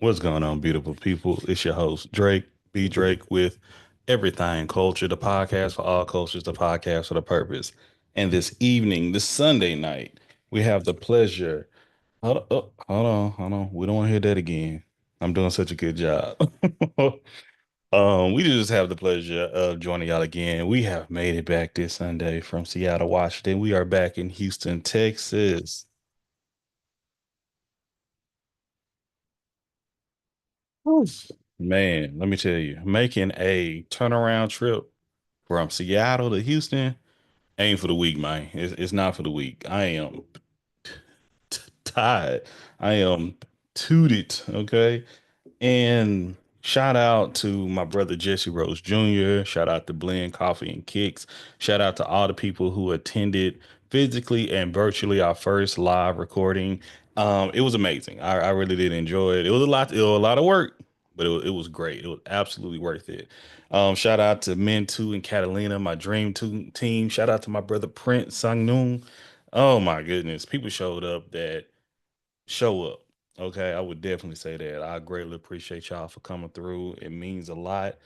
What's going on, beautiful people? It's your host, Drake, B. Drake, with Everything Culture, the podcast for all cultures, the podcast for the purpose. And this evening, this Sunday night, we have the pleasure. Hold on. We don't want to hear that again. I'm doing such a good job. We just have the pleasure of joining y'all again. We have made it back this Sunday from Seattle, Washington. We are back in Houston, Texas. Oof. Man, let me tell you, making a turnaround trip from Seattle to Houston ain't for the weak, man. It's not for the weak. I am tired. I am tooted. Okay. And shout out to my brother Jesse Rose Jr. Shout out to Blend Coffee and Kicks. Shout out to all the people who attended physically and virtually our first live recording. It was amazing. I really did enjoy it. It was a lot of work, but it was great. It was absolutely worth it. Shout out to Men 2 and Catalina, my Dream 2 team. Shout out to my brother Prince Sangnoon. Oh my goodness. People showed up that show up. Okay, I would definitely say that. I greatly appreciate y'all for coming through. It means a lot.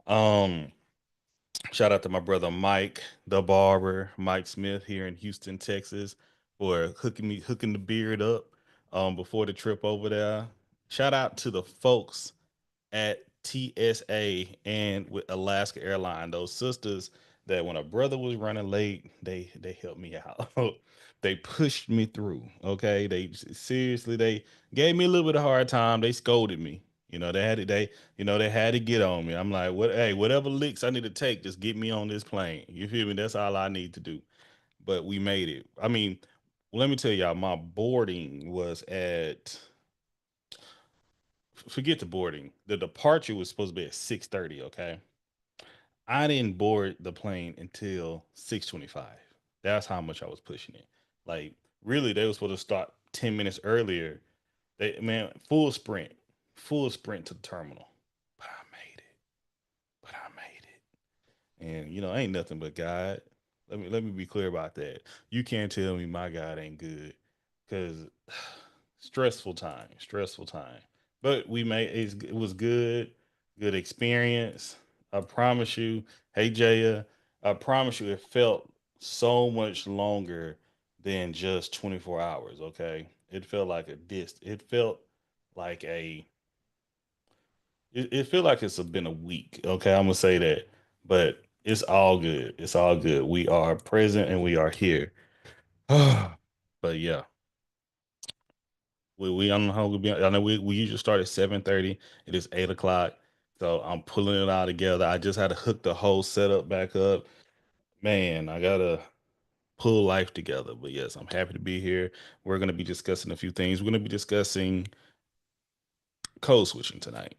Um, Shout out to my brother Mike, the barber, Mike Smith here in Houston, Texas, for hooking the beard up before the trip over there. Shout out to the folks at TSA and with Alaska Airline, those sisters that when a brother was running late, they helped me out. They pushed me through. Okay, they seriously they gave me a little bit of hard time. They scolded me. They had to get on me. I'm like, what? Hey, whatever licks I need to take, just get me on this plane. You feel me? That's all I need to do. But we made it. I mean, let me tell y'all, my boarding was at forget the boarding. The departure was supposed to be at 6:30, okay? I didn't board the plane until 6:25. That's how much I was pushing it. Like really they were supposed to start 10 minutes earlier. They man, full sprint to the terminal. But I made it. But I made it. And ain't nothing but God. Let me be clear about that. You can't tell me my God ain't good. Cause stressful time. But it was good experience. I promise you. Hey Jaya, I promise you, it felt so much longer than just 24 hours. Okay, it felt like a dist. Like a. It felt like been a week. Okay, I'm gonna say that, but it's all good. It's all good. We are present and we are here. But yeah, we I don't know how we'll be. I know we usually start at 7:30. It is 8 o'clock, so I'm pulling it all together. I just had to hook the whole setup back up. Man, I gotta pull life together. But yes, I'm happy to be here. We're gonna be discussing a few things. We're gonna be discussing code switching tonight.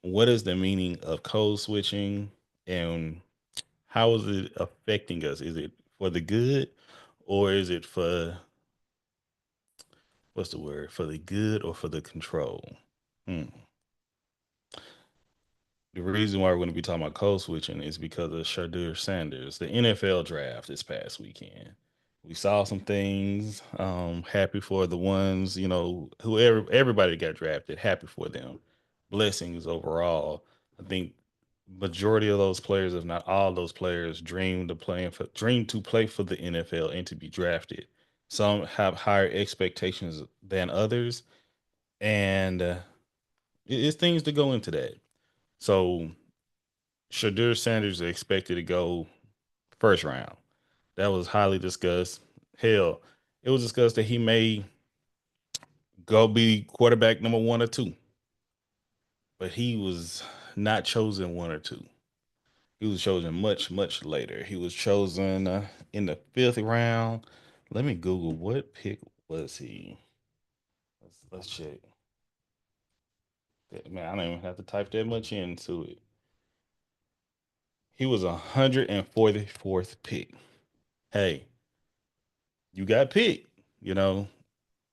What is the meaning of code switching, and how is it affecting us? Is it for the good, or is it for what's the word? For the good or for the control? Hmm. The reason why we're going to be talking about code switching is because of Shadur Sanders, the NFL draft this past weekend. We saw some things. Happy for the ones, whoever everybody got drafted. Happy for them. Blessings overall. I think majority of those players, if not all those players, dream to play for the NFL and to be drafted. Some have higher expectations than others, and it's things to go into that. So Shadur Sanders is expected to go first round. That was highly discussed. Hell, it was discussed that he may go be quarterback number one or two, but he was not chosen one or two. He was chosen much, much later. He was chosen in the fifth round. Let me Google what pick was he. Let's check. Man, I don't even have to type that much into it. He was 144th pick. Hey, you got picked, you know,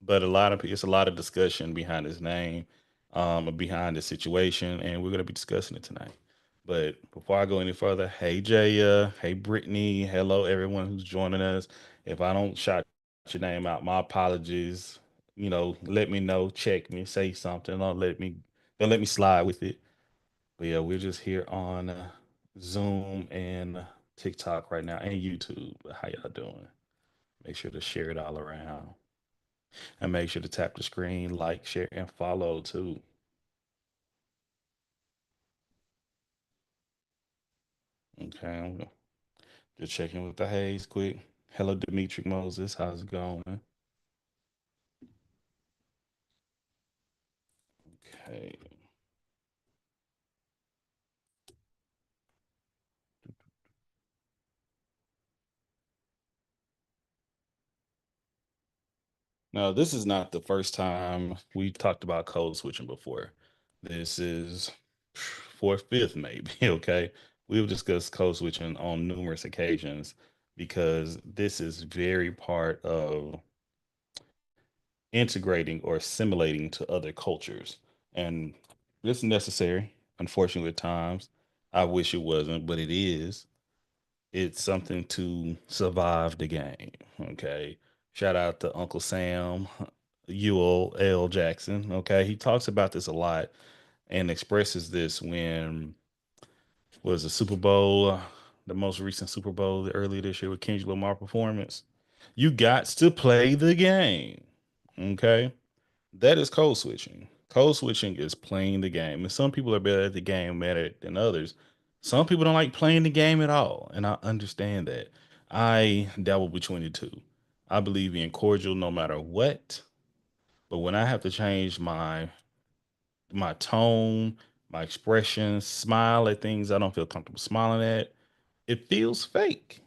but it's a lot of discussion behind his name, behind the situation, and we're gonna be discussing it tonight. But before I go any further, hey Jaya, hey Brittany, hello everyone who's joining us. If I don't shout your name out, my apologies. let me know, check me, say something. Don't let me slide with it. But yeah, we're just here on Zoom and TikTok right now and YouTube. How y'all doing? Make sure to share it all around. And make sure to tap the screen, like, share, and follow too. Okay, I'm just checking with the Hayes quick. Hello, Dimitri Moses. How's it going? Okay. Now, this is not the first time we talked about code switching before. This is fourth, fifth, maybe. Okay. We've discussed code switching on numerous occasions because this is very part of integrating or assimilating to other cultures. And it's necessary, unfortunately, at times. I wish it wasn't, but it is. It's something to survive the game. Okay. Shout out to Uncle Sam, Ewell L. Jackson. Okay. He talks about this a lot and expresses this when was the Super Bowl, the most recent Super Bowl earlier this year with Kendrick Lamar performance. You got to play the game. Okay. That is code switching. Code switching is playing the game. And some people are better at the game better than others. Some people don't like playing the game at all. And I understand that. I dabble between the two. I believe in cordial no matter what. But when I have to change my tone, my expression, smile at things I don't feel comfortable smiling at, it feels fake.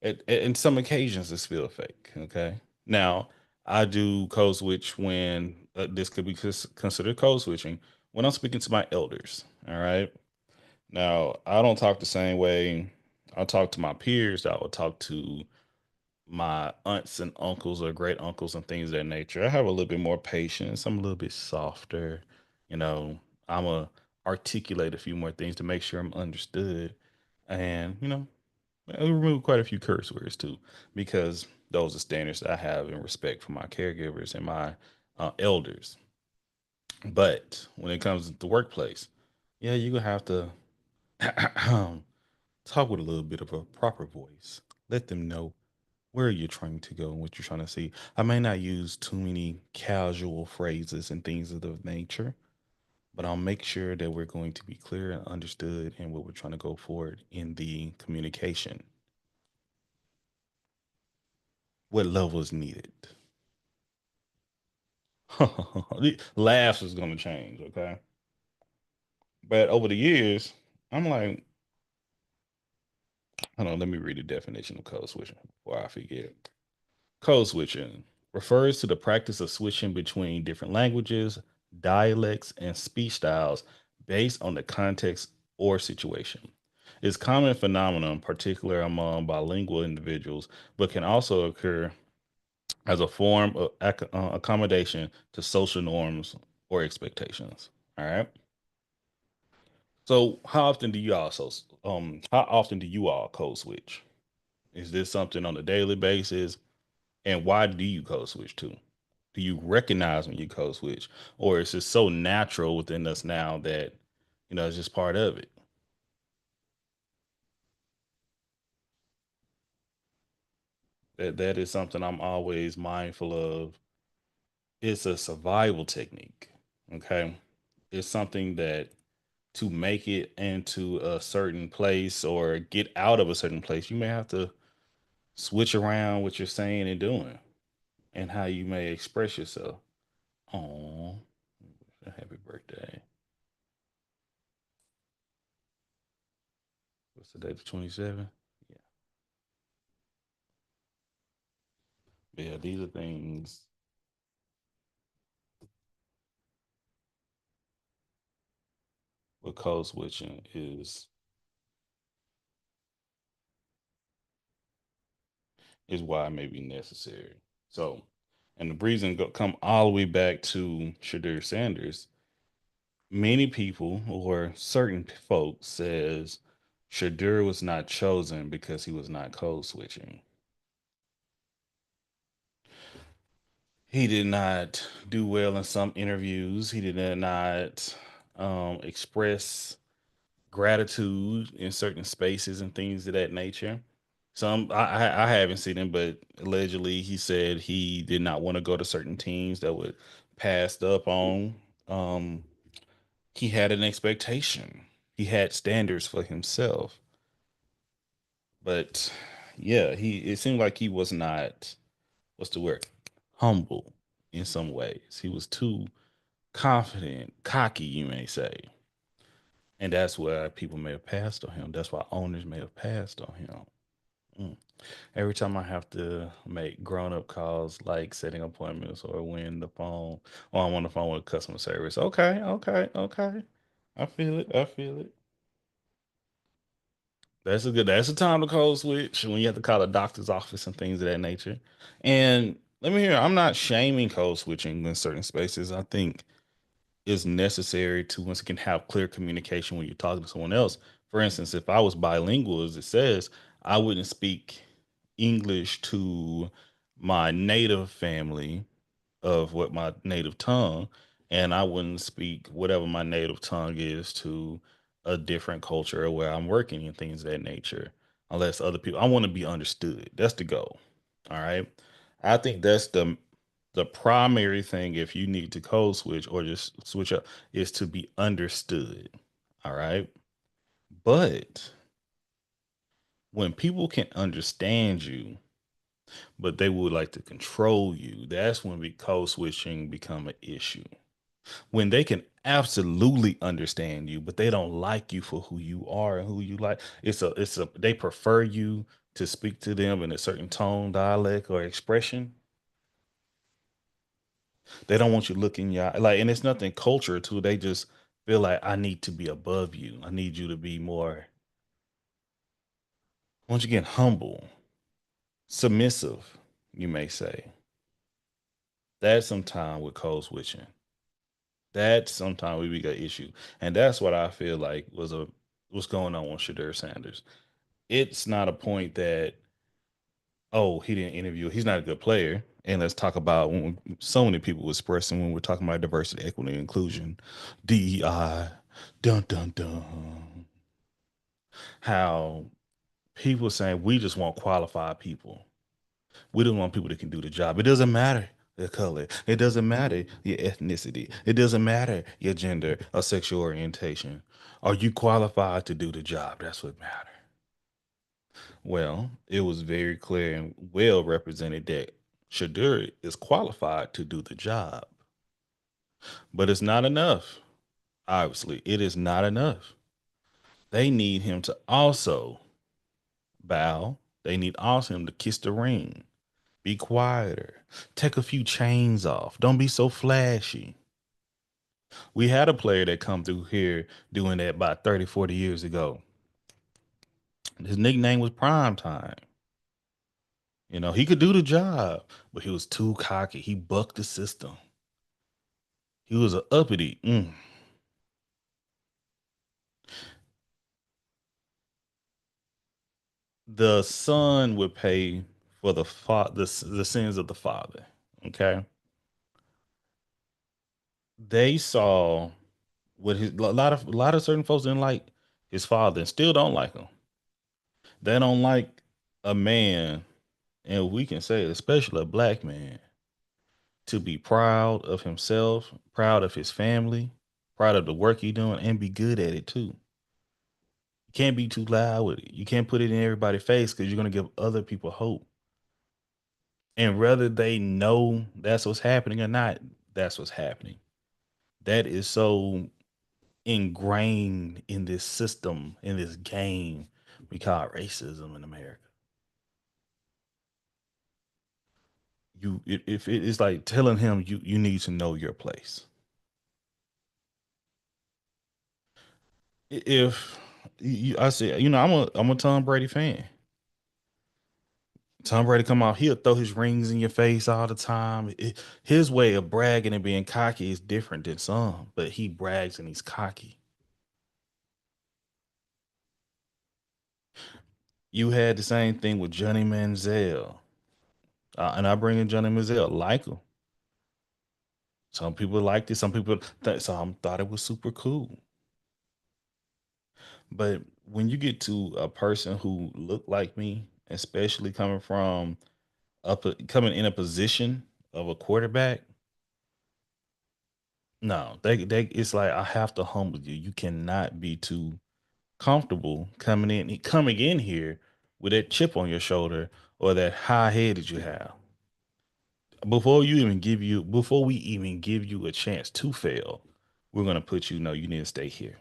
In some occasions, it's feel fake. Okay. Now, I do code switch when this could be considered code switching when I'm speaking to my elders. All right. Now, I don't talk the same way I talk to my peers that I would talk to my aunts and uncles or great uncles and things of that nature. I have a little bit more patience. I'm a little bit softer. You know, I'm a articulate a few more things to make sure I'm understood. And, I remove quite a few curse words too, because those are standards that I have in respect for my caregivers and my elders. But when it comes to the workplace, yeah, you gonna have to talk with a little bit of a proper voice. Let them know where you're trying to go and what you're trying to see. I may not use too many casual phrases and things of the nature, but I'll make sure that we're going to be clear and understood in what we're trying to go forward in the communication. What level is needed? Laughs is going to change, okay? But over the years, I'm like, hold on, let me read the definition of code switching before I forget. Code switching refers to the practice of switching between different languages, dialects, and speech styles based on the context or situation. It's a common phenomenon, particularly among bilingual individuals, but can also occur as a form of accommodation to social norms or expectations. All right. So, how often do you all code switch? Is this something on a daily basis? And why do you code switch too? Do you recognize when you code switch, or is it so natural within us now that it's just part of it? That is something I'm always mindful of. It's a survival technique. Okay, it's something that to make it into a certain place or get out of a certain place, you may have to switch around what you're saying and doing and how you may express yourself. Oh, happy birthday. What's the date? The 27th? Yeah. Yeah, these are things with code switching is why it may be necessary. So, and the reason come all the way back to Shadur Sanders. Many people or certain folks says Shadur was not chosen because he was not code switching. He did not do well in some interviews. He did not express gratitude in certain spaces and things of that nature. Some I haven't seen him, but allegedly he said he did not want to go to certain teams that would passed up on. Um, he had an expectation. He had standards for himself, but yeah, he it seemed like he was not what's the word humble in some ways. He was too confident, cocky, you may say, and that's why people may have passed on him. That's why owners may have passed on him. Mm. Every time I have to make grown up calls like setting appointments or when the phone or I'm on the phone with customer service. Okay, okay, okay. I feel it. I feel it. That's a time to code switch when you have to call a doctor's office and things of that nature. And let me hear, I'm not shaming code switching in certain spaces. I think it's necessary to once again have clear communication when you're talking to someone else. For instance, if I was bilingual, as it says, I wouldn't speak English to my native family of what my native tongue, and I wouldn't speak whatever my native tongue is to a different culture where I'm working and things of that nature. Unless other people, I want to be understood. That's the goal. All right. I think that's the primary thing if you need to code switch or just switch up is to be understood. All right. But when people can understand you, but they would like to control you, that's when code switching become an issue. When they can absolutely understand you, but they don't like you for who you are and who you like, it's a they prefer you to speak to them in a certain tone, dialect, or expression. They don't want you looking your like, and it's nothing culture to. They just feel like I need to be above you. I need you to be more. Once you get humble, submissive, you may say. That's sometime with code switching. That's sometimes we got issue, and that's what I feel like was a what's going on with Shadur Sanders. It's not a point that oh he didn't interview. He's not a good player. And let's talk about when so many people expressing when we're talking about diversity, equity, and inclusion, DEI, dun dun dun. How people saying we just want qualified people. We don't want people that can do the job. It doesn't matter their color. It doesn't matter your ethnicity. It doesn't matter your gender or sexual orientation. Are you qualified to do the job? That's what matters. Well, it was very clear and well represented that Shadur is qualified to do the job, but it's not enough. Obviously, it is not enough. They need him to also bow. They need also him to kiss the ring. Be quieter. Take a few chains off. Don't be so flashy. We had a player that come through here doing that about 30, 40 years ago. His nickname was Prime Time. You know, he could do the job, but he was too cocky. He bucked the system. He was an uppity. The son would pay for the sins of the father. Okay, they saw what his a lot of certain folks didn't like his father and still don't like him. They don't like a man, and we can say it, especially a black man, to be proud of himself, proud of his family, proud of the work he doing, and be good at it too. You can't be too loud with it. You can't put it in everybody's face because you're gonna give other people hope. And whether they know that's what's happening or not, that's what's happening. That is so ingrained in this system, in this game we call racism in America. If it is like telling him you need to know your place. If I say, I'm a Tom Brady fan. Tom Brady come out, he'll throw his rings in your face all the time. His way of bragging and being cocky is different than some, but he brags and he's cocky. You had the same thing with Johnny Manziel, and I bring in Johnny Manziel, like him. Some people liked it. Some people some thought it was super cool. But when you get to a person who looked like me, especially coming in a position of a quarterback, no, they it's like I have to humble you. You cannot be too comfortable coming in here with that chip on your shoulder or that high head that you have. Before we even give you a chance to fail, we're gonna put you, no, you need to stay here.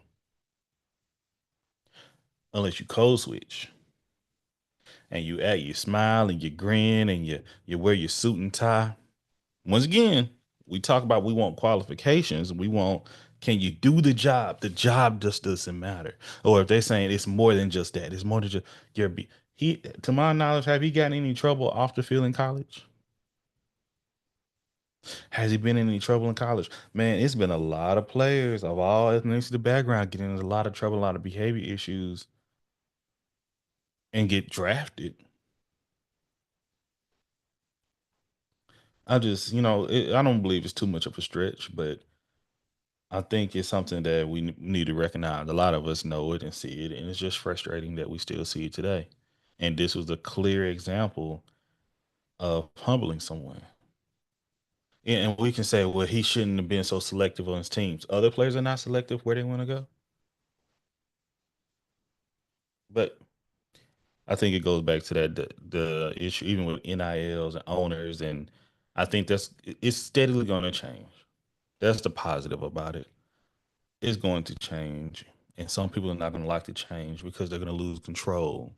Unless you code switch and you smile and you grin and you wear your suit and tie. Once again, we talk about we want qualifications. We want, can you do the job? The job just doesn't matter. Or if they're saying it's more than just that, it's more than just your be he to my knowledge, have he gotten any trouble off the field in college? Has he been in any trouble in college? Man, it's been a lot of players of all ethnicity background getting in a lot of trouble, a lot of behavior issues, and get drafted. I don't believe it's too much of a stretch, but I think it's something that we need to recognize. A lot of us know it and see it, and it's just frustrating that we still see it today. And this was a clear example of humbling someone. And we can say, well, he shouldn't have been so selective on his teams. Other players are not selective where they want to go. But I think it goes back to the issue, even with NILs and owners, and I think it's steadily going to change. That's the positive about it. It's going to change, and some people are not going to like to change because they're going to lose control.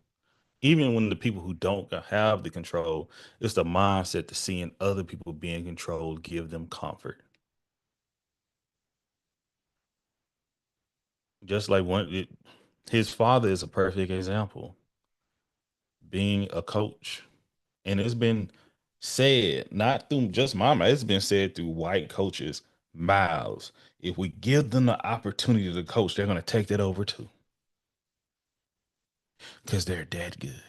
Even when the people who don't have the control, it's the mindset to seeing other people being controlled give them comfort. Just like his father is a perfect example, being a coach. And it's been said, not through just my mouth, it's been said through white coaches' mouths. If we give them the opportunity to coach, they're going to take that over too because they're that good.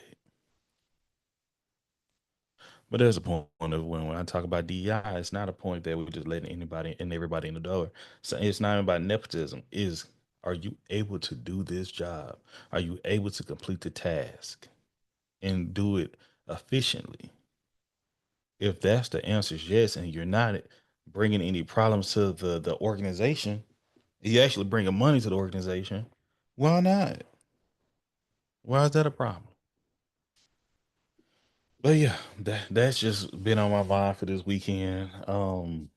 But there's a point of when I talk about DEI, it's not a point that we're just letting anybody and everybody in the door. So it's not about nepotism. Is, are you able to do this job? Are you able to complete the task and do it efficiently? If that's the answer is yes, and you're not bringing any problems to the organization, you actually bringing money to the organization. Why not? Why is that a problem? But yeah, that's just been on my mind for this weekend. We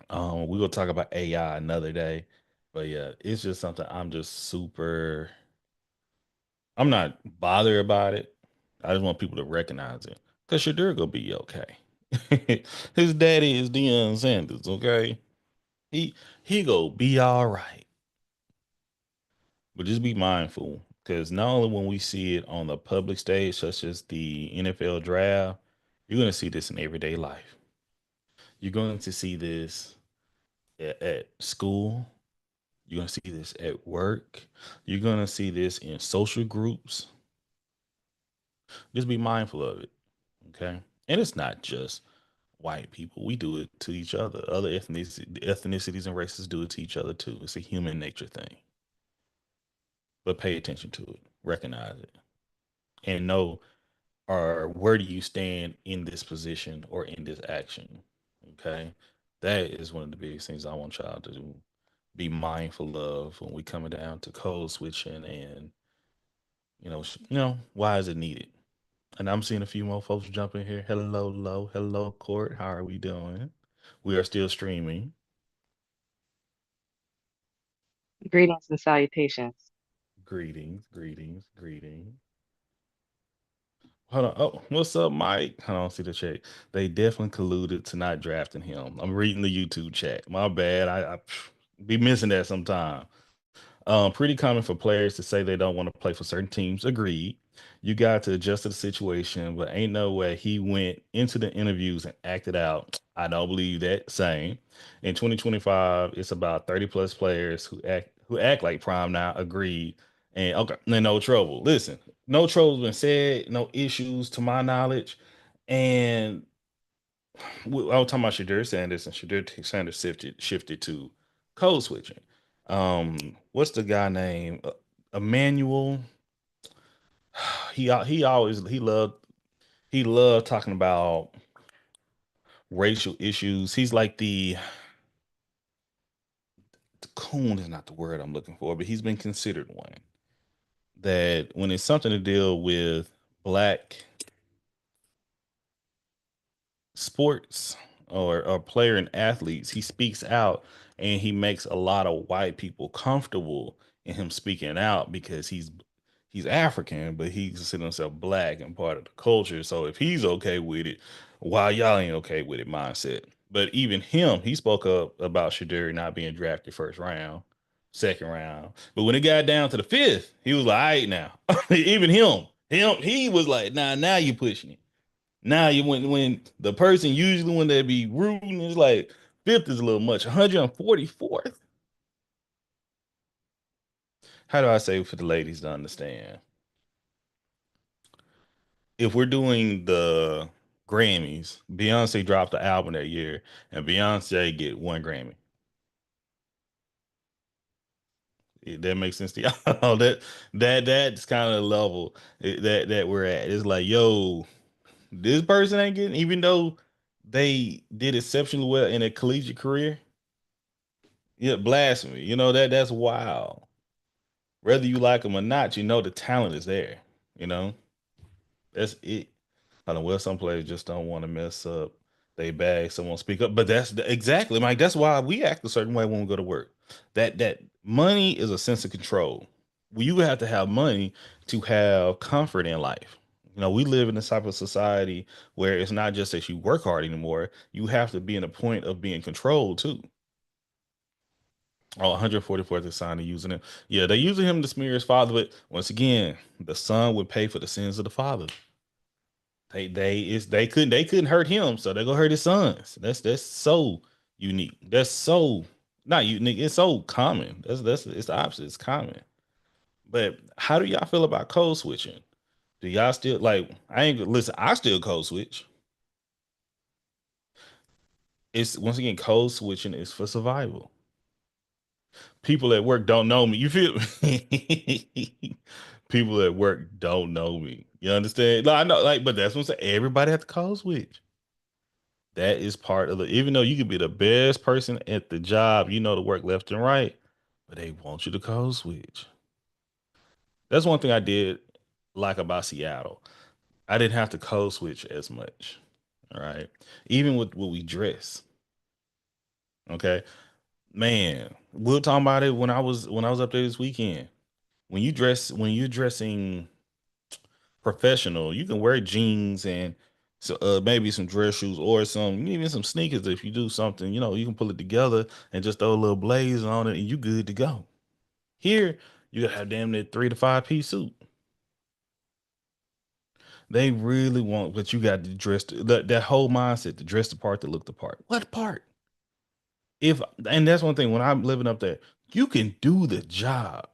will talk about AI another day. But yeah, it's just something I'm just super. I'm not bothered about it. I just want people to recognize it because Shadur gonna be okay. His daddy is Deion Sanders. Okay, he he go be all right. But just be mindful because not only when we see it on the public stage, such as the NFL draft, you're gonna see this in everyday life. You're going to see this at school. You're gonna see this at work. You're gonna see this in social groups. Just be mindful of it. Okay. And it's not just white people. We do it to each other. Other ethnicities and races do it to each other too. It's a human nature thing. But pay attention to it. Recognize it. And know, or where do you stand in this position or in this action? Okay. That is one of the biggest things I want y'all to do. Be mindful of when we coming down to code switching and why is it needed? And I'm seeing a few more folks jump in here. Hello, low. Hello, Court. How are we doing? We are still streaming. Greetings and salutations. Greetings, greetings, greetings. Hold on. Oh, what's up, Mike? I don't see the chat. They definitely colluded to not drafting him. I'm reading the YouTube chat. My bad. I be missing that sometime. Pretty common for players to say they don't want to play for certain teams. Agreed. You got to adjust to the situation, but ain't no way he went into the interviews and acted out. I don't believe that. Same. In 2025, it's about 30 plus players who act like prime now. Agreed. And okay, no trouble. Listen, no trouble's been said, no issues to my knowledge. And I was talking about Shadur Sanders, and Shadur Sanders shifted to code switching. What's the guy name? Emmanuel. He always he loved talking about racial issues. He's like the coon is not the word I'm looking for, but he's been considered one. That when it's something to deal with black sports or player and athletes, he speaks out and he makes a lot of white people comfortable in him speaking out because he's African, but he considers himself black and part of the culture. So if he's okay with it, why y'all ain't okay with it mindset. But even him, he spoke up about Shadur not being drafted first round, second round. But when it got down to the fifth, he was like, all right now. Even he was like, nah, now you pushing it. Now you when the person usually when they be rooting is like fifth is a little much. 144th. How do I say for the ladies to understand? If we're doing the Grammys, Beyonce dropped the album that year, and Beyonce get one Grammy. That makes sense to y'all. That's kind of the level that we're at. It's like, yo, this person ain't getting, even though they did exceptionally well in a collegiate career. Yeah, blasphemy. You know that's wild. Whether you like them or not, you know the talent is there. You know that's it. I don't know. Well, some players just don't want to mess up. They bag, someone speak up, but exactly, Mike. That's why we act a certain way when we go to work. That money is a sense of control. You have to have money to have comfort in life. You know, we live in this type of society where it's not just that you work hard anymore. You have to be in a point of being controlled too. Oh, 144th is signed to using him. Yeah, they using him to smear his father, but once again, the son would pay for the sins of the father. They couldn't hurt him, so they go hurt his sons. That's so unique. That's so not unique. It's so common. That's it's the opposite. It's common. But how do y'all feel about code switching? Do y'all still like? I ain't listen. I still code switch. It's once again code switching is for survival. People at work don't know me. You feel me? People at work don't know me. You understand? Like, I know, like, but that's what I'm saying. Everybody has to code switch. That is part of the, even though you could be the best person at the job, you know the work left and right, but they want you to code switch. That's one thing I did like about Seattle. I didn't have to code switch as much. All right. Even with what we dress. Okay. Man, we were talking about it when I was up there this weekend. When you're dressing professional, you can wear jeans and so maybe some dress shoes or some even some sneakers if you do something, you can pull it together and just throw a little blaze on it and you good to go. Here, you gotta have damn near 3 to 5 piece suit. They really want, but you got to dress that whole mindset to dress the part to look the part. What part? If and that's one thing when I'm living up there, you can do the job.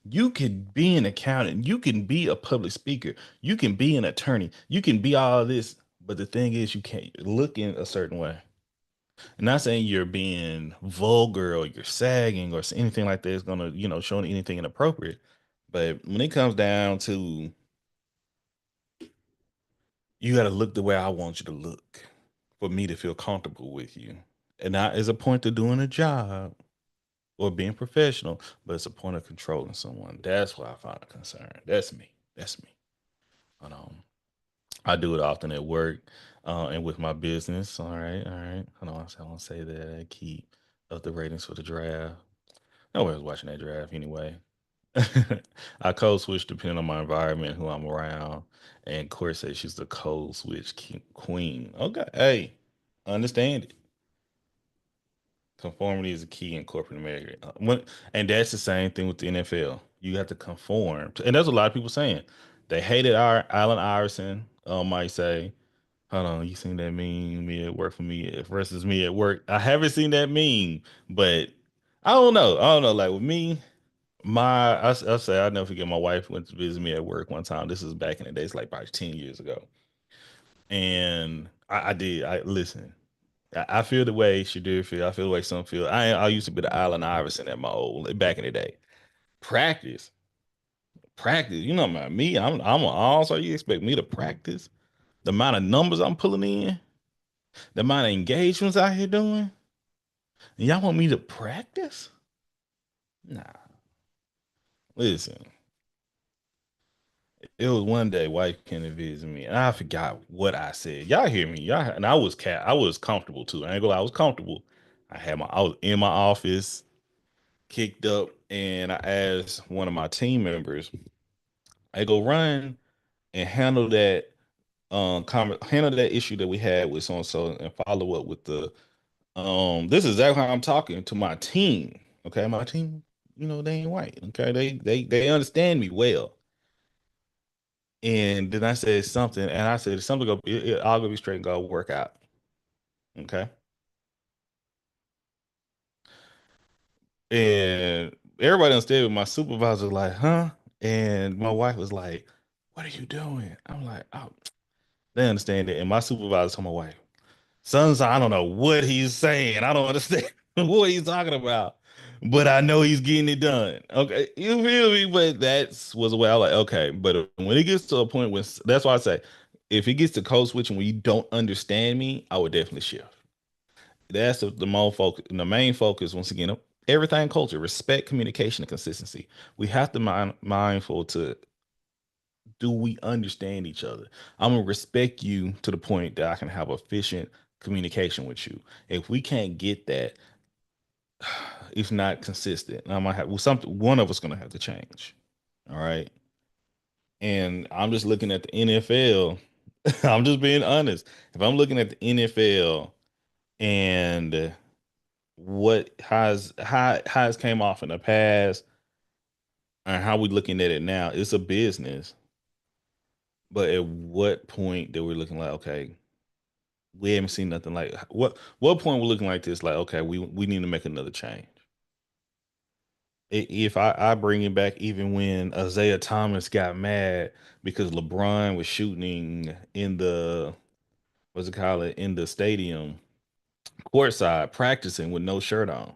You can be an accountant. You can be a public speaker. You can be an attorney. You can be all this. But the thing is, you can't look in a certain way. I'm not saying you're being vulgar or you're sagging or anything like that is gonna, showing anything inappropriate. But when it comes down to you got to look the way I want you to look for me to feel comfortable with you. And not as a point to doing a job or being professional, but it's a point of controlling someone. That's why I find a concern. That's me. That's me. But, I do it often at work and with my business. All right, all right. Hold on, I want to say that I keep up the ratings for the draft. Nobody's watching that draft anyway. I code switch depending on my environment, who I'm around. And Court says she's the code switch queen. Okay, hey, understand it. Conformity is a key in corporate America. And that's the same thing with the NFL. You have to conform, and that's what a lot of people saying. They hated our Allen Iverson. Might say, hold on, you seen that meme? Me at work for me versus me at work. I haven't seen that meme, but I don't know. I don't know. Like with me, I say I never forget. My wife went to visit me at work one time. This is back in the days, like probably 10 years ago, and I did. I listen. I feel the way Shadir feel. I feel the way some feel. I used to be the Allen Iverson at my old back in the day. Practice, practice. You know about me. I'm an all. So you expect me to practice? The amount of numbers I'm pulling in, the amount of engagements out here doing, and y'all want me to practice? Nah. Listen, it was one day wife came to visit me, and I forgot what I said. Y'all hear me? Y'all, and I was comfortable too. I ain't gonna lie, I was comfortable. I was in my office, kicked up, and I asked one of my team members, "I go run and handle that issue that we had with so and so, and follow up with the This is exactly how I'm talking to my team. Okay, my team, they ain't white. Okay, they understand me well." And then I said something, and I said something I'll go be straight and go work out. Okay. And everybody on stage with my supervisor was like, huh? And my wife was like, what are you doing? I'm like, oh, they understand it. And my supervisor told my wife, sons, I don't know what he's saying. I don't understand what he's talking about. But I know he's getting it done. Okay. You feel me? But that's was the way I like, okay. But when it gets to a point when that's why I say, if it gets to code switching when you don't understand me, I would definitely shift. That's the main focus once again. Everything culture, respect, communication, and consistency. We have to mindful to, do we understand each other? I'm gonna respect you to the point that I can have efficient communication with you. If we can't get that, it's not consistent. I might have well, something. One of us gonna have to change. All right. And I'm just looking at the NFL. I'm just being honest. If I'm looking at the NFL and what has came off in the past and how we looking at it now, it's a business. But at what point that we're looking like, okay, we haven't seen nothing like what point we're looking like this, like, okay, we need to make another change. If I bring it back even when Isaiah Thomas got mad because LeBron was shooting in the what's it called it in the stadium courtside practicing with no shirt on.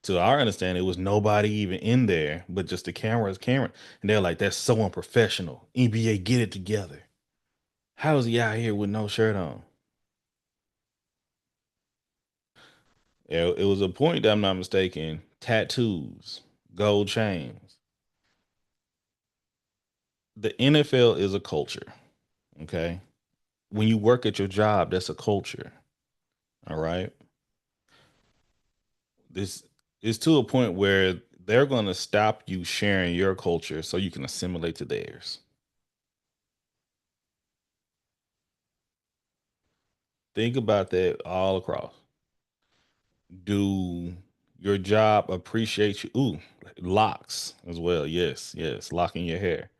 To our understanding, it was nobody even in there, but just the camera. And they're like, that's so unprofessional. NBA, get it together. How is he out here with no shirt on? It was a point that I'm not mistaken. Tattoos, gold chains. The NFL is a culture. Okay. When you work at your job, that's a culture. All right. This is to a point where they're going to stop you sharing your culture so you can assimilate to theirs. Think about that all across. Do your job appreciate you? Ooh, locks as well. Yes, yes, locking your hair.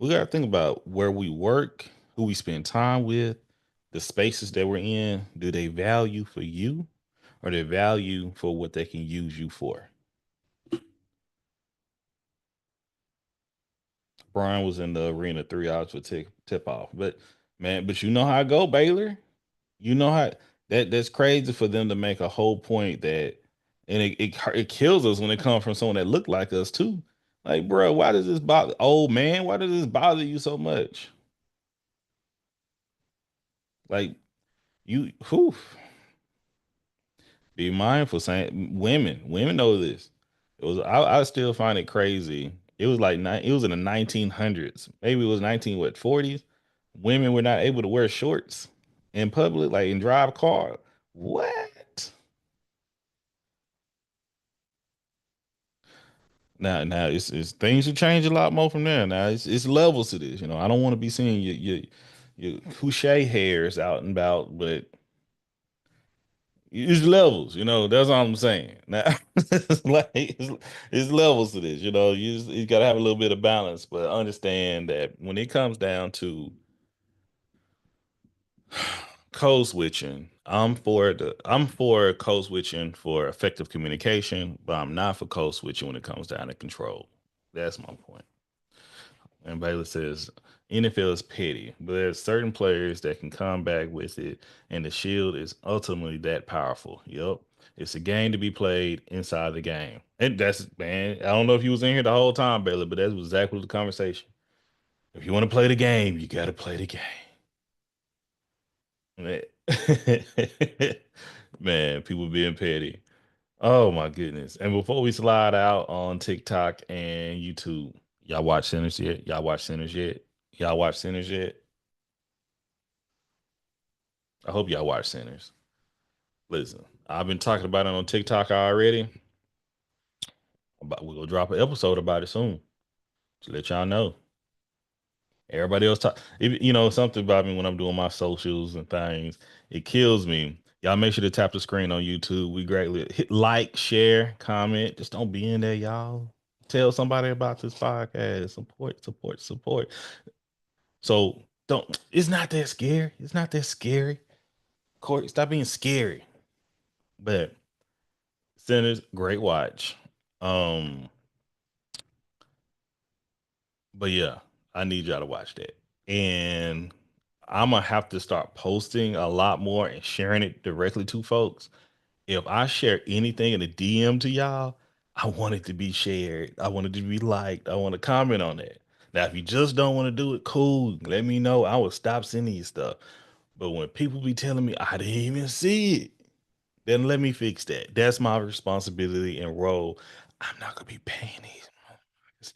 We got to think about where we work, who we spend time with, the spaces that we're in. Do they value for you or they value for what they can use you for? Brian was in the arena 3 hours for tip off. But man, but you know how I go, Baylor. You know how that's crazy for them to make a whole point that, and it kills us when it comes from someone that looked like us too. Like, bro, why does this bother old man? Why does this bother you so much? Like whew, be mindful. Saying women know this. I still find it crazy. It was like it was in the 1900s. Maybe it was 1940s. Women were not able to wear shorts in public, like and drive car. What? Now it's things have changed a lot more from there. Now it's levels to this. I don't want to be seeing your couche hairs out and about, but it's levels. That's all I'm saying. Now it's like it's levels to this. You got to have a little bit of balance, but understand that when it comes down to code switching, I'm for code switching for effective communication, but I'm not for code switching when it comes down to control. That's my point. And Baylor says NFL is petty, but there's certain players that can come back with it, and the Shield is ultimately that powerful. Yep. It's a game to be played inside the game. And that's, man, I don't know if you was in here the whole time, Bailey, but that was exactly the conversation. If you want to play the game, you got to play the game. Man, man, people being petty. Oh my goodness. And before we slide out on TikTok and YouTube, y'all watch Sinners yet? Y'all watch Sinners yet? Y'all watch Sinners yet? I hope y'all watch Sinners. Listen, I've been talking about it on TikTok already. But we're gonna drop an episode about it soon. To let y'all know. Everybody else talk, something about me when I'm doing my socials and things. It kills me. Y'all make sure to tap the screen on YouTube. We greatly hit like, share, comment. Just don't be in there, y'all. Tell somebody about this podcast. Support, support, support. So don't. It's not that scary. It's not that scary. Court, stop being scary. But Sinners, great watch. Um, but yeah, I need y'all to watch that. And I'm gonna have to start posting a lot more and sharing it directly to folks. If I share anything in a DM to y'all, I want it to be shared. I want it to be liked. I want to comment on it. Now, if you just don't want to do it, cool. Let me know. I will stop sending you stuff. But when people be telling me I didn't even see it, then let me fix that. That's my responsibility and role. I'm not gonna be paying these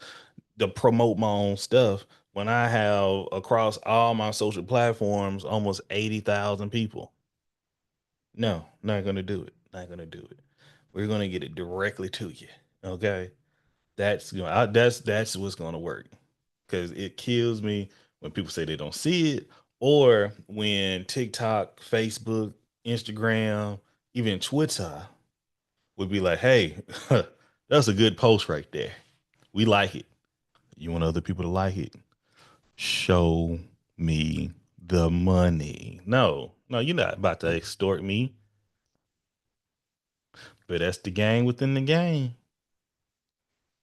to promote my own stuff when I have across all my social platforms almost 80,000 people. No, not gonna do it. Not gonna do it. We're gonna get it directly to you. Okay, that's what's gonna work. Because it kills me when people say they don't see it, or when TikTok, Facebook, Instagram, even Twitter would be like, "Hey, that's a good post right there. We like it. You want other people to like it? Show me the money." No, no, you're not about to extort me. But that's the game within the game.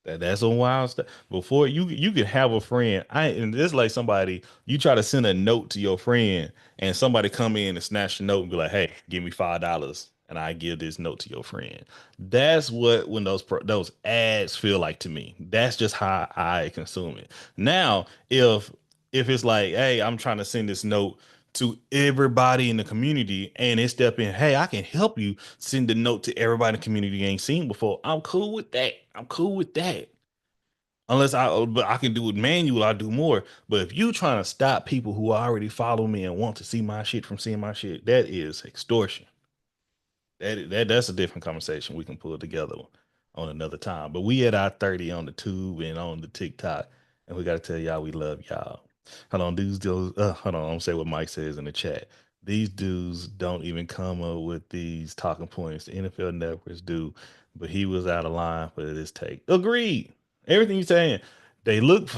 That's a wild stuff. Before you could have a friend. And this like somebody you try to send a note to your friend, and somebody come in and snatch the note and be like, "Hey, give me $5, and I give this note to your friend." That's what when those ads feel like to me. That's just how I consume it. Now, if it's like, "Hey, I'm trying to send this note to everybody in the community," and it step in, "Hey, I can help you send the note to everybody in the community you ain't seen before." I'm cool with that. I'm cool with that. But I can do it manual. I do more. But if you trying to stop people who already follow me and want to see my shit from seeing my shit, that is extortion. That's a different conversation we can pull together on another time. But we at our 30 on the tube and on the TikTok, and we got to tell y'all we love y'all. Hold on, hold on. I'm gonna say what Mike says in the chat. These dudes don't even come up with these talking points. The NFL networks do, but he was out of line for this take. Agreed. Everything you're saying, they look.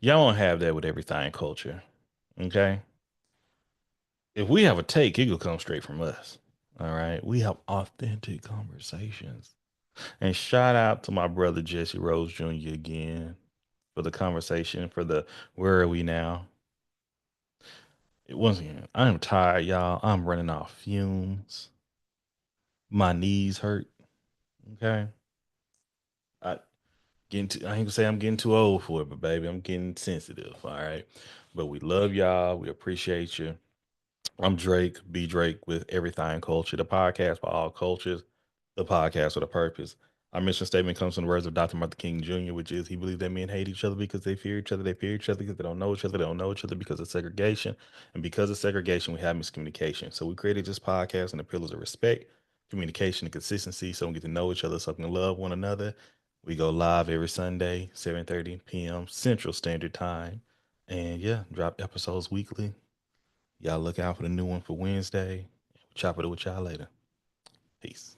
Y'all don't have that with everything culture. Okay, if we have a take, it will come straight from us. All right. We have authentic conversations. And shout out to my brother Jesse Rose Jr. again for the conversation, for the where are we now? Once again, I am tired, y'all. I'm running off fumes. My knees hurt. Okay. I I ain't gonna say I'm getting too old for it, but baby, I'm getting sensitive. All right. But we love y'all. We appreciate you. I'm Drake, B Drake with Everything Culture, the podcast for all cultures, the podcast with a purpose. Our mission statement comes from the words of Dr. Martin King Jr., which is he believes that men hate each other because they fear each other. They fear each other because they don't know each other. They don't know each other because of segregation. And because of segregation, we have miscommunication. So we created this podcast and the pillars of respect, communication, and consistency so we get to know each other, so we can love one another. We go live every Sunday, 7:30 p.m. Central Standard Time. And yeah, drop episodes weekly. Y'all look out for the new one for Wednesday. Chop it with y'all later. Peace.